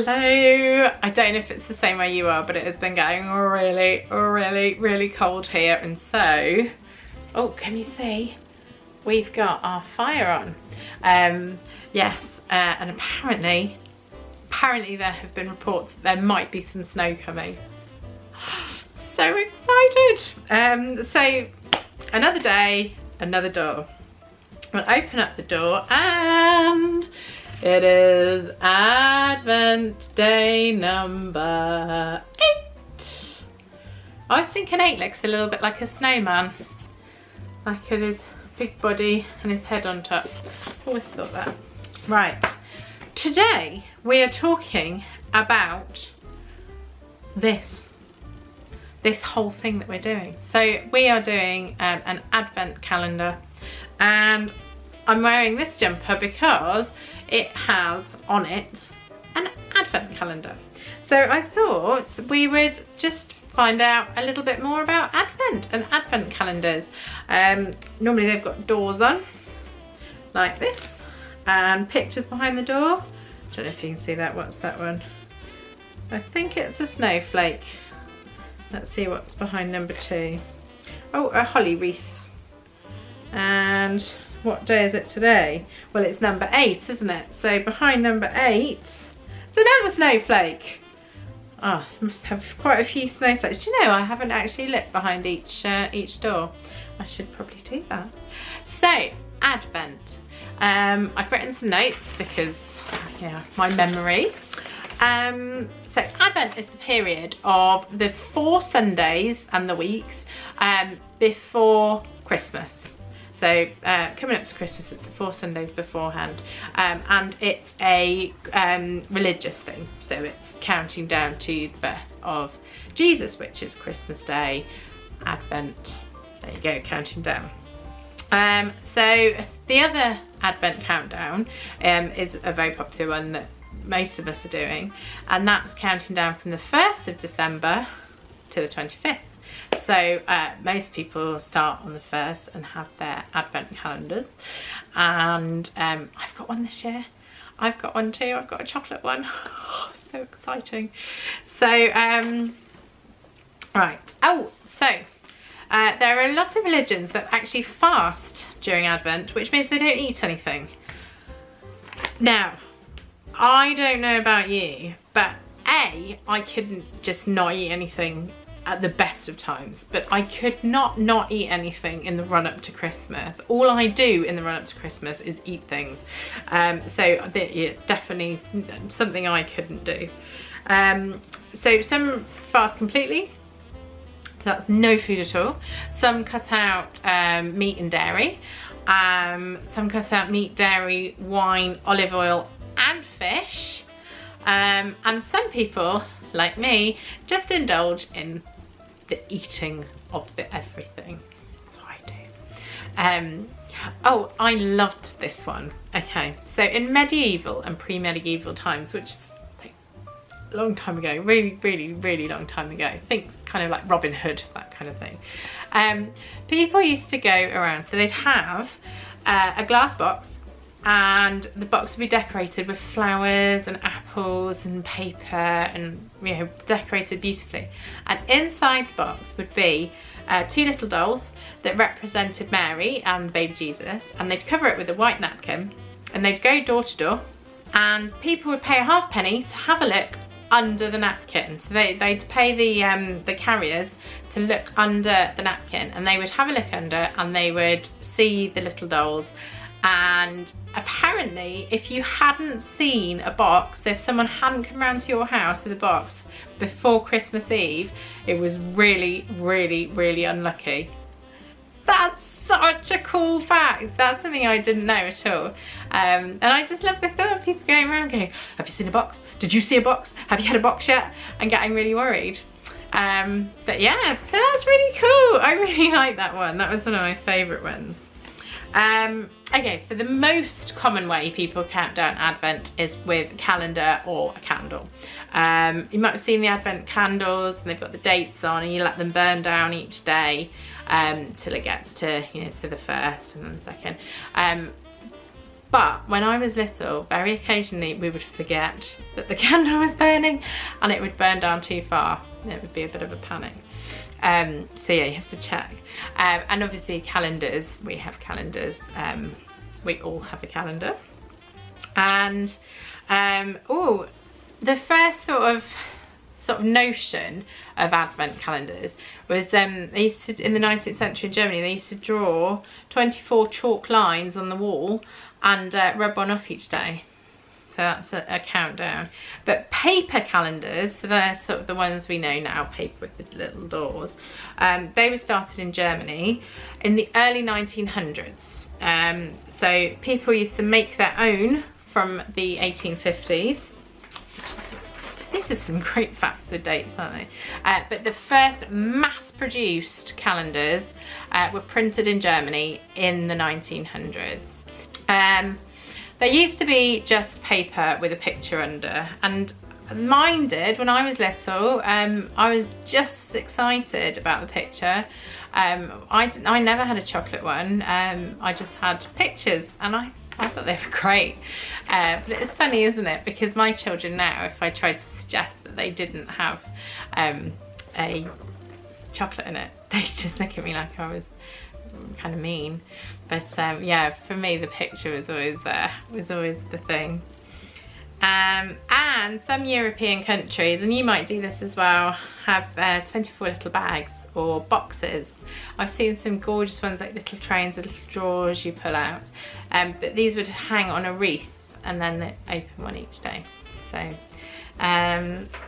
Hello. I don't know if it's the same where you are, but it has been getting really cold here, and so, oh, can you see? We've got our fire on. Yes, and apparently there have been reports that there might be some snow coming. So excited. So another day, another door. We'll open up the door and it is Advent day number 8. I was thinking 8 looks a little bit like a snowman, like with his big body and his head on top. Always thought that. Right, today we are talking about this whole thing that we're doing. So we are doing an Advent calendar, and I'm wearing this jumper because it has on it an Advent calendar. So I thought we would just find out a little bit more about Advent and Advent calendars. Normally they've got doors on like this and pictures behind the door. I don't know if you can see that. What's that one? I think it's a snowflake. Let's see what's behind number 2. Oh, a holly wreath. And what day is it today? Well, it's number 8, isn't it? So behind number 8, it's another snowflake. Oh, must have quite a few snowflakes. Do you know, I haven't actually looked behind each door. I should probably do that. So, Advent. I've written some notes because, yeah, my memory. So Advent is the period of the 4 Sundays and the weeks before Christmas. So coming up to Christmas, it's the 4 Sundays beforehand, and it's a religious thing. So it's counting down to the birth of Jesus, which is Christmas Day, Advent. There you go, counting down. So the other Advent countdown is a very popular one that most of us are doing, and that's counting down from the 1st of December to the 25th. So most people start on the 1st and have their Advent calendars, and I've got one this year. I've got one too. I've got a chocolate one. Oh, so exciting. So right, oh, so there are a lot of religions that actually fast during Advent, which means they don't eat anything. Now, I don't know about you, but I couldn't just not eat anything at the best of times, but I could not eat anything in the run-up to Christmas. All I do in the run-up to Christmas is eat things. So yeah, definitely something I couldn't do. So some fast completely. That's no food at all. Some cut out meat and dairy. Some cut out meat, dairy, wine, olive oil and fish, and some people like me just indulge in the eating of the everything. That's what I do. Oh, I loved this one. Okay, so in medieval and pre-medieval times, which is like a long time ago, really long time ago, I think it's kind of like Robin Hood, that kind of thing, people used to go around, so they'd have a glass box, and the box would be decorated with flowers and apples and paper and, you know, decorated beautifully. And inside the box would be 2 little dolls that represented Mary and baby Jesus, and they'd cover it with a white napkin, and they'd go door to door, and people would pay a halfpenny to have a look under the napkin. So they'd pay the carriers to look under the napkin, and they would have a look under, and they would see the little dolls. And apparently, if you hadn't seen a box, if someone hadn't come round to your house with a box before Christmas Eve, it was really unlucky. That's such a cool fact. That's something I didn't know at all. And I just love the thought of people going around going, have you seen a box? Did you see a box? Have you had a box yet? And getting really worried. But yeah, so that's really cool. I really like that one. That was one of my favourite ones. Okay, so the most common way people count down Advent is with a calendar or a candle. You might have seen the Advent candles, and they've got the dates on, and you let them burn down each day till it gets to, you know, to the 1st and then the 2nd. But when I was little, very occasionally we would forget that the candle was burning and it would burn down too far. It would be a bit of a panic. So yeah, you have to check. And obviously calendars, we have calendars. We all have a calendar. And oh, the first sort of notion of advent calendars was they used to, in the 19th century in Germany, they used to draw 24 chalk lines on the wall and rub one off each day. So that's a countdown. But paper calendars, so they're sort of the ones we know now, paper with the little doors, they were started in Germany in the early 1900s. So people used to make their own from the 1850s. These are some great facts with dates, aren't they? But the first mass-produced calendars were printed in Germany in the 1900s. They used to be just paper with a picture under, and mine did when I was little. I was just excited about the picture. I never had a chocolate one. I just had pictures, and I thought they were great. But it's funny, isn't it? Because my children now, if I tried to suggest that they didn't have a chocolate in it, they just look at me like I was kind of mean. But yeah, for me the picture was always there, was always the thing. And some European countries, and you might do this as well, have 24 little bags or boxes. I've seen some gorgeous ones, like little trains with little drawers you pull out, but these would hang on a wreath and then they open one each day. So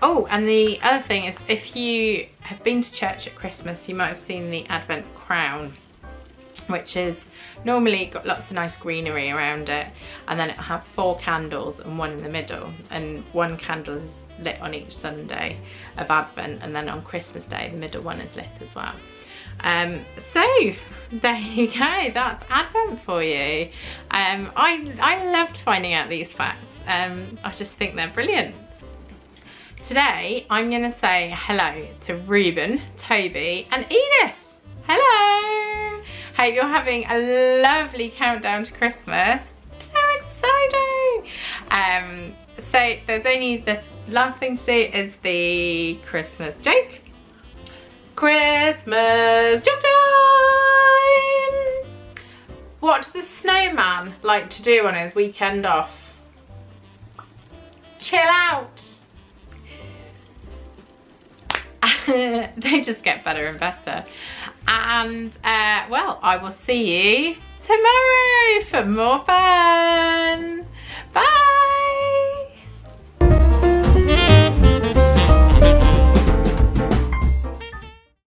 oh, and the other thing is, if you have been to church at Christmas, you might have seen the Advent crown, which is normally got lots of nice greenery around it, and then it'll have 4 candles and one in the middle, and one candle is lit on each Sunday of Advent, and then on Christmas Day the middle one is lit as well. So there you go, that's Advent for you. I loved finding out these facts. I just think they're brilliant. Today I'm going to say hello to Ruben, Toby and Edith. Hello! Hope you're having a lovely countdown to Christmas. So exciting! So there's only the last thing to do is the Christmas joke. Christmas joke time! What does a snowman like to do on his weekend off? Chill out! They just get better and better. And well, I will see you tomorrow for more fun.